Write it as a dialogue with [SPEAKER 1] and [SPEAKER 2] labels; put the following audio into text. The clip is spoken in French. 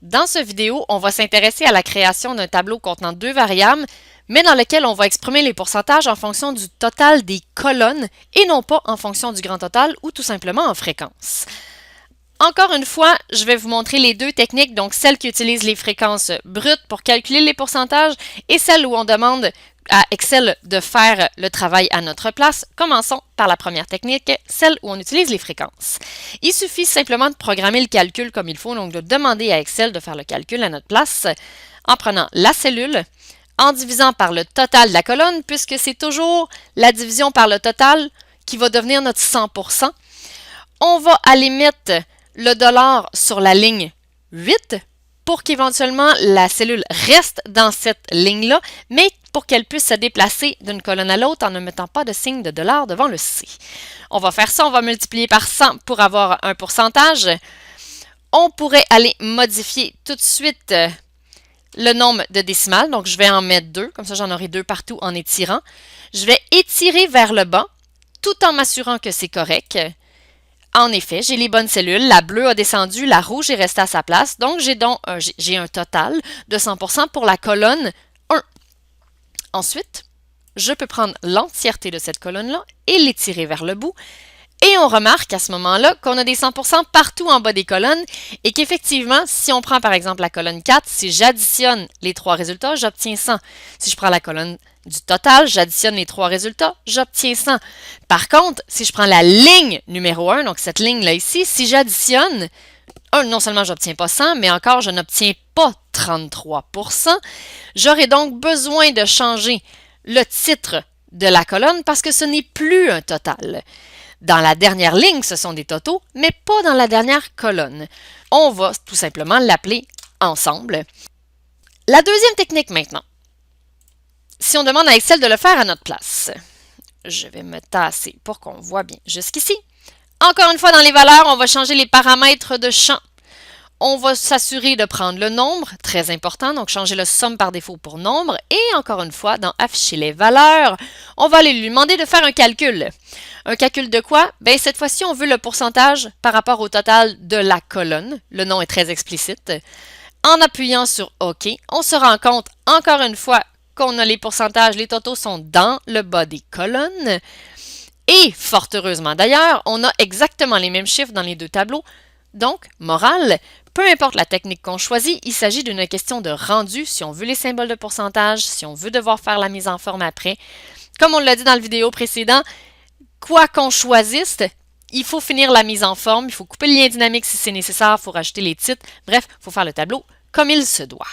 [SPEAKER 1] Dans cette vidéo, on va s'intéresser à la création d'un tableau contenant deux variables, mais dans lequel on va exprimer les pourcentages en fonction du total des colonnes et non pas en fonction du grand total ou tout simplement en fréquence. Encore une fois, je vais vous montrer les deux techniques, donc celle qui utilise les fréquences brutes pour calculer les pourcentages et celle où on demande à Excel de faire le travail à notre place. Commençons par la première technique, celle où on utilise les fréquences. Il suffit simplement de programmer le calcul comme il faut, donc de demander à Excel de faire le calcul à notre place en prenant la cellule, en divisant par le total de la colonne, puisque c'est toujours la division par le total qui va devenir notre 100%. On va aller mettre le dollar sur la ligne 8 pour qu'éventuellement la cellule reste dans cette ligne-là, mais pour qu'elle puisse se déplacer d'une colonne à l'autre en ne mettant pas de signe de dollar devant le C. On va faire ça, on va multiplier par 100 pour avoir un pourcentage. On pourrait aller modifier tout de suite le nombre de décimales, donc je vais en mettre 2, comme ça j'en aurai 2 partout en étirant. Je vais étirer vers le bas, tout en m'assurant que c'est correct. En effet, j'ai les bonnes cellules, la bleue a descendu, la rouge est restée à sa place, donc j'ai un total de 100% pour la colonne 1. Ensuite, je peux prendre l'entièreté de cette colonne-là et l'étirer vers le bout. Et on remarque à ce moment-là qu'on a des 100% partout en bas des colonnes et qu'effectivement, si on prend par exemple la colonne 4, si j'additionne les trois résultats, j'obtiens 100. Si je prends la colonne du total, j'additionne les trois résultats, j'obtiens 100. Par contre, si je prends la ligne numéro 1, donc cette ligne-là ici, si j'additionne, non seulement j'obtiens pas 100, mais encore je n'obtiens pas 33%. J'aurai donc besoin de changer le titre de la colonne parce que ce n'est plus un total. Dans la dernière ligne, ce sont des totaux, mais pas dans la dernière colonne. On va tout simplement l'appeler ensemble. La deuxième technique maintenant. Si on demande à Excel de le faire à notre place, je vais me tasser pour qu'on voit bien jusqu'ici. Encore une fois, dans les valeurs, on va changer les paramètres de champ. On va s'assurer de prendre le nombre, très important, donc changer le somme par défaut pour nombre. Et encore une fois, dans afficher les valeurs, on va aller lui demander de faire un calcul. Un calcul de quoi? Bien, cette fois-ci, on veut le pourcentage par rapport au total de la colonne. Le nom est très explicite. En appuyant sur OK, on se rend compte, encore une fois, qu'on a les pourcentages, les totaux sont dans le bas des colonnes. Et, fort heureusement d'ailleurs, on a exactement les mêmes chiffres dans les deux tableaux. Donc, morale, peu importe la technique qu'on choisit, il s'agit d'une question de rendu, si on veut les symboles de pourcentage, si on veut devoir faire la mise en forme après. Comme on l'a dit dans le vidéo précédent, quoi qu'on choisisse, il faut finir la mise en forme, il faut couper le lien dynamique si c'est nécessaire, il faut rajouter les titres, bref, il faut faire le tableau comme il se doit.